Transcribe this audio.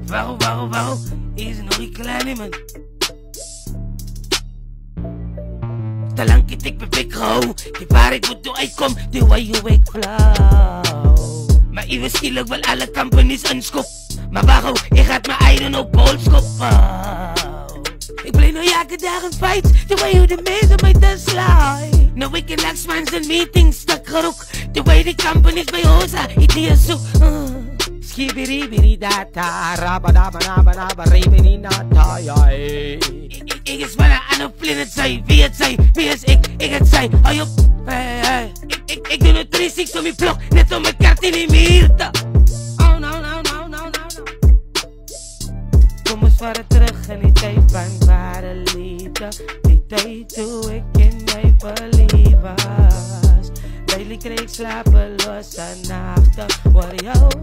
Waarom is nog niet klein man? Te lang het ik mijn bek gehou. Die waarheid moet toe uitkom, die way you wake flow. Maar iwe skielik wil alle companies inskop. Maar wacht, ik gaat mijn eigen op bol schoppen. Ik blijf nou elke dag in fights, the way you de mensen mij te slaan. Nou ik in laksmans en meetings stuk geroek. The way die companies bij Hosa ideeën zoek. Skibiri data, rabadabanabanaba, rebini nata, ja. Ik is van een ander planet, zij, wie het zij, wie is ik het zij. Hou op, hey. Ik doe nu 3-6 om die blok, net om mijn kaart in die meerte. Oh no. Kom eens voor terug in die tijd van ware liefde. Die tijd toen ik in mij verliefd was. Daily kreeg slapeloze nachten, waar jou